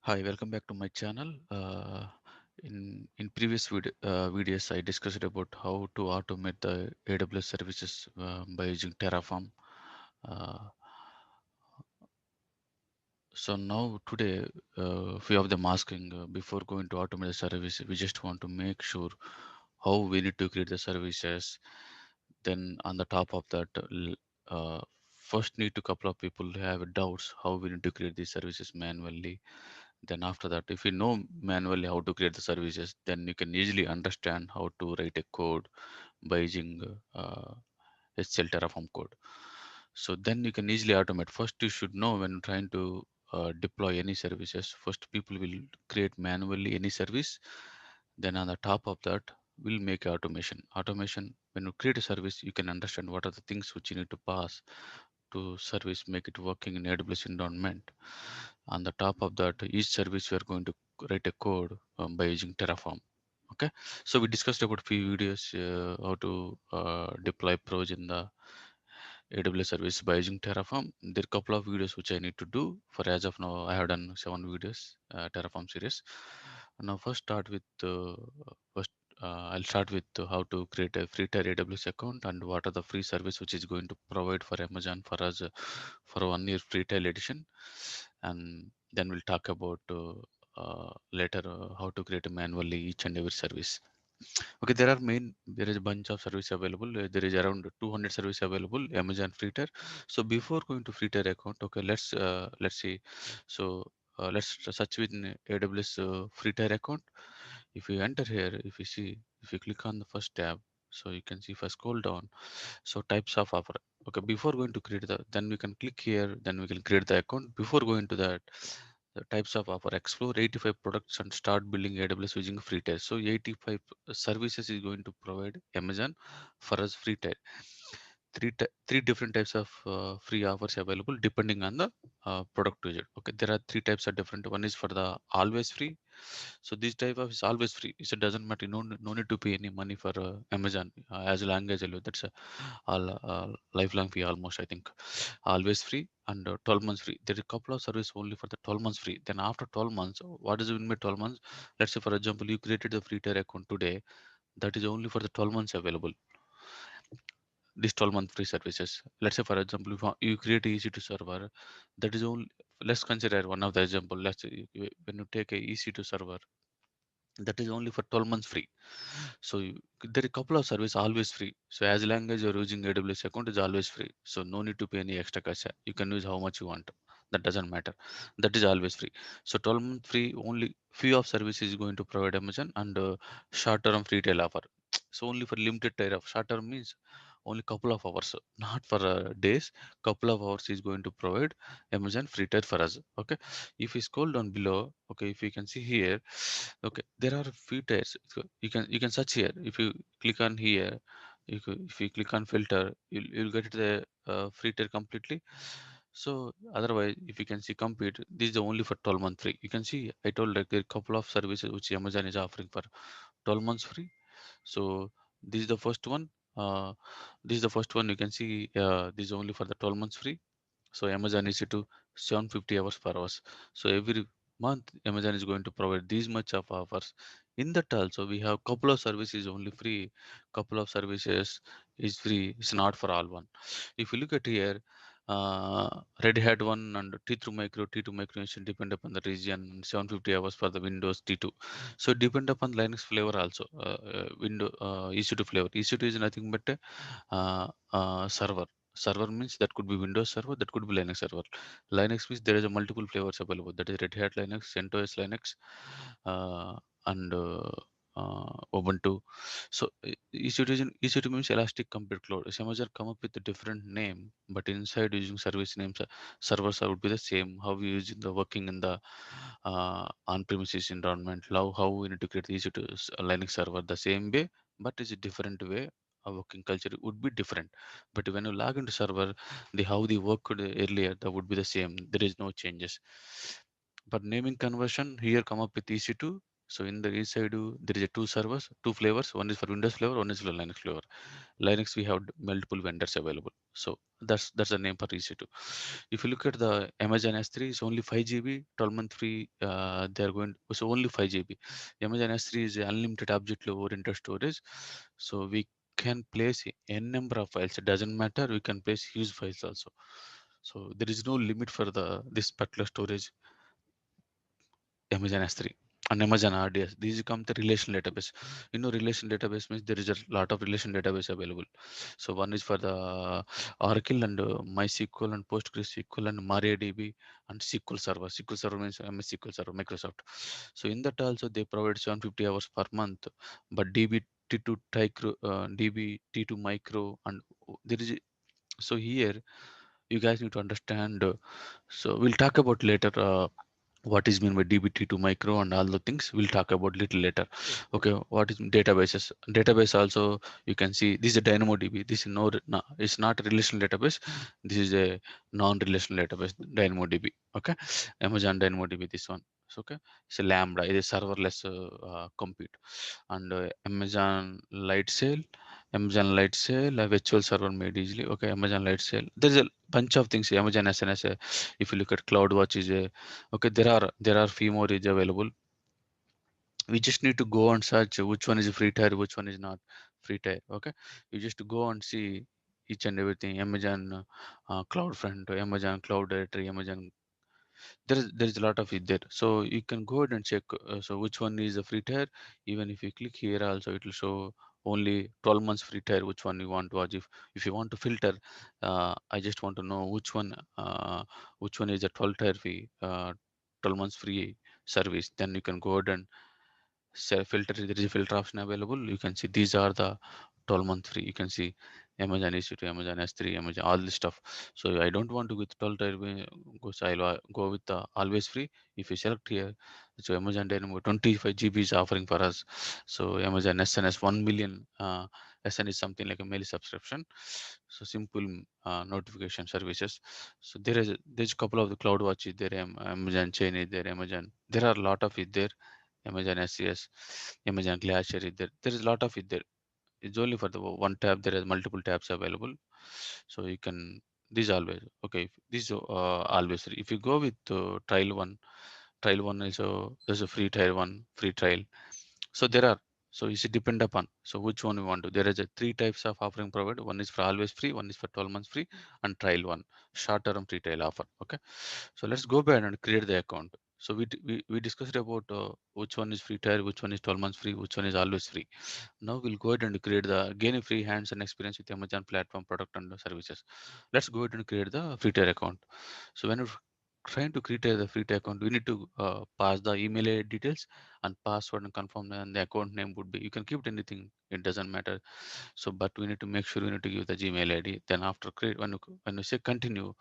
Hi, welcome back to my channel. In previous videos, I discussed about how to automate the AWS services by using Terraform. Uh, so now today, few of them asking before going to automate the service, we just want to make sure how we need to create the services. Then on the top of that, first need to couple of people who have doubts how we need to create these services manually. Then after that, if you know manually how to create the services, then you can easily understand how to write a code by using HCL Terraform code. So then you can easily automate. First, you should know when trying to deploy any services. First, people will create manually any service. Then on the top of that, we'll make automation. Automation, when you create a service, you can understand what are the things which you need to pass to service, make it working in AWS environment. On the top of that, each service we are going to write a code by using Terraform. Okay, so we discussed about few videos how to deploy pros in the AWS service by using Terraform. There are a couple of videos which I need to do. For as of now, I have done 7 videos, Terraform series. Now, first. I'll start with how to create a free tier AWS account and what are the free service which is going to provide for Amazon for us for 1 year free trial edition, and then we'll talk about later how to create manually each and every service. Okay, there is a bunch of service available. There is around 200 service available Amazon free tier. So before going to free tier account, okay, let's see. So let's search with AWS free tier account. If you enter here, if you click on the first tab, so you can see if I scroll down, so types of offer. Okay, before going to create then we can click here, then we can create the account. Before going to that, the types of offer, explore 85 products and start building AWS using free tier. So 85 services is going to provide Amazon for us free tier. Three different types of free offers available depending on the product user. Okay, there are three types of different. One is for the always free. So this type of is always free. So it doesn't matter. No need to pay any money for Amazon as long as you allow. That's a all lifelong fee almost. I think always free and 12 months free. There are a couple of service only for the 12 months free. Then after 12 months, what does it mean by 12 months? Let's say for example, you created the free tier account today. That is only for the 12 months available. These 12-month free services. Let's say for example, if you create a EC2 server, that is only. Let's consider one of the example. Let's say when you take a EC2 server, that is only for 12 months free. So there are a couple of service always free. So as long as you're using AWS account, is always free. So no need to pay any extra cash. You can use how much you want. That doesn't matter. That is always free. So 12-month free, only few of services is going to provide Amazon, and short term free tail offer. So only for limited time of short term means only couple of hours, not for days. Couple of hours is going to provide Amazon free tier for us. Okay, if you scroll down below, okay, if you can see here, okay, there are few tiers. So you can search here. If you click on here, if you click on filter, you'll get the free tier completely. So otherwise, if you can see complete, this is only for 12 month free. You can see I told like there are a couple of services which Amazon is offering for 12 months free. So this is the first one. This is the first one. You can see this is only for the 12 months free. So Amazon is to 750 hours per hours. So every month Amazon is going to provide this much of offers. In that also we have couple of services only free, couple of services is free. It's not for all one. If you look at here, Red Hat one and T2 micro instance depend upon the region. 750 hours for the Windows T2. So depend upon Linux flavor also. Window EC2 flavor. EC2 is nothing but a server. Server means that could be Windows server, that could be Linux server. Linux means there is a multiple flavors available. That is Red Hat Linux, CentOS Linux, uh, and Ubuntu. So EC2 means Elastic Compute Cloud. Amazon come up with a different name, but inside using service names, servers would be the same. How we use in the working in the on-premises environment. How we need to create the EC2 Linux server the same way, but it's a different way. Our working culture would be different, but when you log into server, the how they worked earlier, that would be the same. There is no changes. But naming conversion here come up with EC2. So in the inside, there is a two servers, two flavors. One is for Windows flavor, one is for Linux flavor. Linux we have multiple vendors available. So that's the name for EC2. If you look at the Amazon S3, it's only 5 GB, 12-month free. They are going so only 5 GB. Amazon S3 is unlimited object oriented storage, so we can place n number of files. It doesn't matter. We can place huge files also. So there is no limit for the this particular storage Amazon S3 and Amazon RDS. These come the relational database. You know, relational database means there is a lot of relation database available. So one is for the Oracle and MySQL and PostgreSQL and MariaDB and SQL Server. SQL Server means MS SQL Server, Microsoft. So in that also they provide 750 hours per month. But DB2 Micro, DB2 Micro, and there is so here you guys need to understand. So we'll talk about later. What is mean by dbt to micro and all the things we'll talk about little later. Okay, what is databases? Database also you can see this is a dynamodb. This is no, it's not a relational database. This is a non-relational database, dynamodb. Okay, Amazon dynamodb, this one. So, okay, it's a lambda, it is serverless compute. And Amazon Lightsail, a virtual server made easily. Okay, Amazon Lightsail, there's a bunch of things. Amazon SNS, if you look at CloudWatch is a, okay, there are few more is available. We just need to go and search which one is a free tier, which one is not free tier. Okay, you just go and see each and everything. Amazon CloudFront, Amazon Cloud Directory, Amazon, there is a lot of it there. So you can go ahead and check, so which one is a free tier. Even if you click here also it will show only 12 months free tier, which one you want to watch. If you want to filter, I just want to know which one is a 12 tier fee, 12 months free service, then you can go ahead and filter. There is a filter option available. You can see these are the 12-month free. You can see Amazon EC2, Amazon S3, Amazon, all this stuff. So I don't want to go with 12 tier, go, so I'll go with the always free. If you select here, so Amazon Dynamo 25 GB is offering for us. So Amazon SNS 1 million, SN is something like a mail subscription. So simple notification services. So there's a couple of the CloudWatch is there, Amazon Chain is there, Amazon. There are a lot of it there. Amazon SES, Amazon Glacier is there. There is a lot of it there. It's only for the one tab. There is multiple tabs available, so you can this always okay. This always free. If you go with trial one is there's a free trial one, free trial. So there are, so it's depend upon so which one you want to. There is a three types of offering provided. One is for always free, one is for 12 months free, and trial one, short term free trial offer. Okay, so let's go back and create the account. So we discussed about which one is free trial, which one is 12 months free, which one is always free. Now we'll go ahead and create the gain a free hands-on experience with Amazon platform product and services. Let's go ahead and create the free tier account. So when we're trying to create the free tier account, we need to pass the email ID details and password and confirm, and the account name would be, you can keep it anything, it doesn't matter. So but we need to make sure we need to give the Gmail ID. Then after create, when you say continue,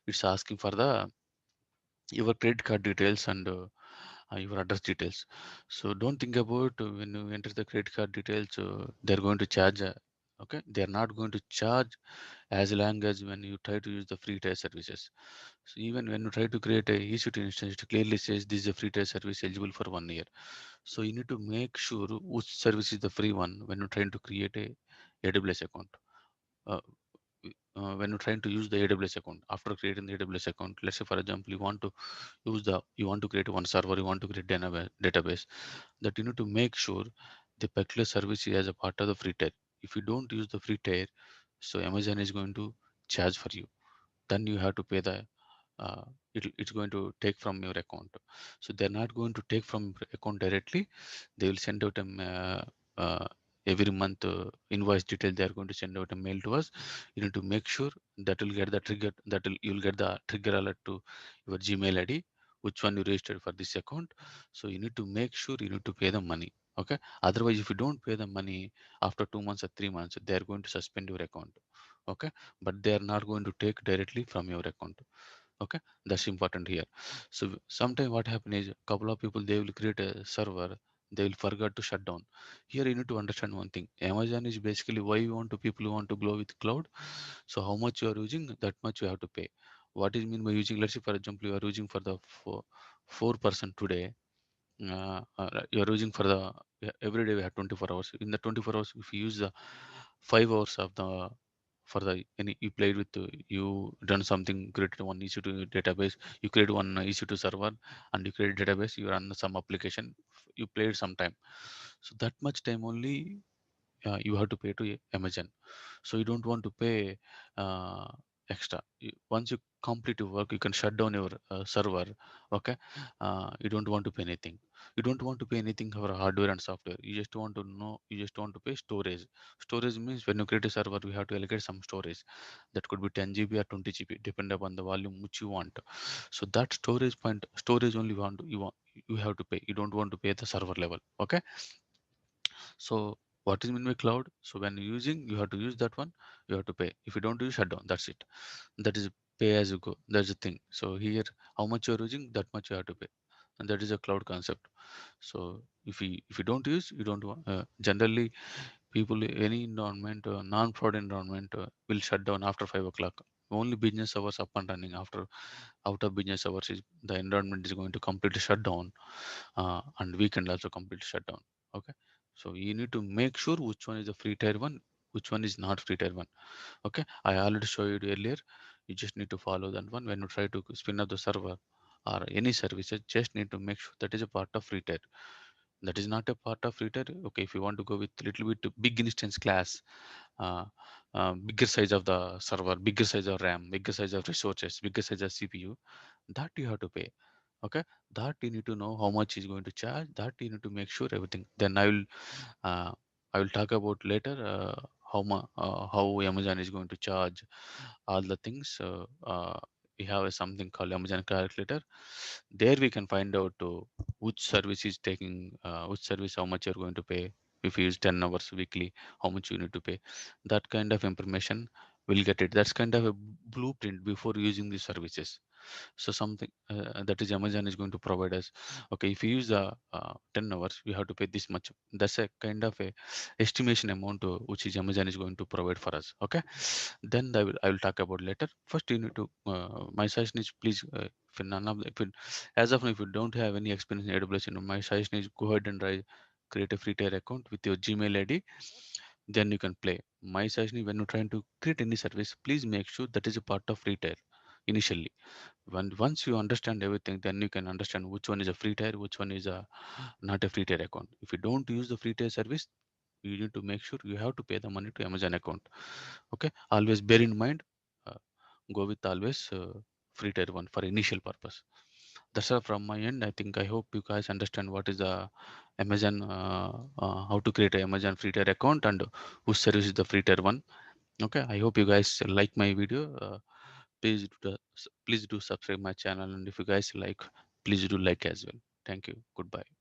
it's asking for the your credit card details and your address details. So don't think about when you enter the credit card details, they're going to charge. Okay, they're not going to charge as long as when you try to use the free tier services. So even when you try to create a EC2 instance, it clearly says this is a free tier service eligible for 1 year. So you need to make sure which service is the free one when you're trying to create a AWS account. Uh, when you're trying to use the AWS account, after creating the AWS account, let's say for example, you want to create one server, you want to create database, that you need to make sure the particular service is as a part of the free tier. If you don't use the free tier, so Amazon is going to charge for you. Then you have to pay the uh, it's going to take from your account. So they're not going to take from your account directly. They will send out a every month invoice detail. They are going to send out a mail to us. You need to make sure that will get the trigger, you'll get the trigger alert to your Gmail ID, which one you registered for this account. So you need to make sure you need to pay the money. Okay, otherwise if you don't pay the money after 2 months or 3 months, they are going to suspend your account. Okay, but they are not going to take directly from your account. Okay, that's important here. So sometime what happen is, a couple of people they will create a server, they will forget to shut down. Here you need to understand one thing. Amazon is basically why you want to, people who want to go with cloud. So how much you are using, that much you have to pay. What is mean by using? Let's say for example you are using for the four person today, you're using for the, yeah, every day we have 24 hours. In the 24 hours, if you use the 5 hours of the for the any you played with, you done something, created one EC2 database, you create one EC2 server, and you create database, you run some application, you played some time. So that much time only you have to pay to Amazon. So you don't want to pay uh, extra. Once you complete your work, you can shut down your server. Okay, you don't want to pay anything. You don't want to pay anything for hardware and software. You just want to know. You just want to pay storage. Storage means when you create a server, we have to allocate some storage. That could be 10 GB or 20 GB, depending upon the volume which you want. So that storage only you have to pay. You don't want to pay the server level. Okay, so what is mean by cloud? So when you're using, you have to use that one. You have to pay. If you don't use, shut down. That's it. That is pay as you go. That's the thing. So here, how much you're using, that much you have to pay, and that is a cloud concept. So if you don't use, you don't want. Generally, people any environment, non-fraud environment will shut down after 5 o'clock. Only business hours up and running. After out of business hours, is the environment is going to completely shut down, and weekend also completely shut down. Okay, so you need to make sure which one is a free tier one, which one is not free tier one. Okay, I already showed you earlier. You just need to follow that one. When you try to spin up the server or any services, just need to make sure that is a part of free tier. That is not a part of free tier. Okay, if you want to go with little bit big instance class, uh, bigger size of the server, bigger size of RAM, bigger size of resources, bigger size of CPU, that you have to pay. Okay, that you need to know how much is going to charge, that you need to make sure everything. Then uh, I will talk about later how Amazon is going to charge all the things. We have something called Amazon calculator. There we can find out which service is taking which service, how much you're going to pay. If you use 10 hours weekly, how much you need to pay. That kind of information will get it. That's kind of a blueprint before using these services. So something that is Amazon is going to provide us. Okay, if you use 10 hours, you have to pay this much. That's a kind of a estimation amount which is Amazon is going to provide for us. Okay, then I will talk about later. First you need to my suggestion is, please, if none of the, if you, as of now, if you don't have any experience in AWS, my suggestion is go ahead and create a free tier account with your Gmail ID. Then you can play. My suggestion is, when you're trying to create any service, please make sure that is a part of free tier initially. Once you understand everything, then you can understand which one is a free tier, which one is a not a free tier account. If you don't use the free tier service, you need to make sure you have to pay the money to Amazon account. Okay, always bear in mind, uh, go with always free tier one for initial purpose. That's all from my end. I think I hope you guys understand what is the Amazon, how to create a Amazon free tier account, and whose service is the free tier one. Okay, I hope you guys like my video. Please do subscribe my channel, and if you guys like, please do like as well. Thank you. Goodbye.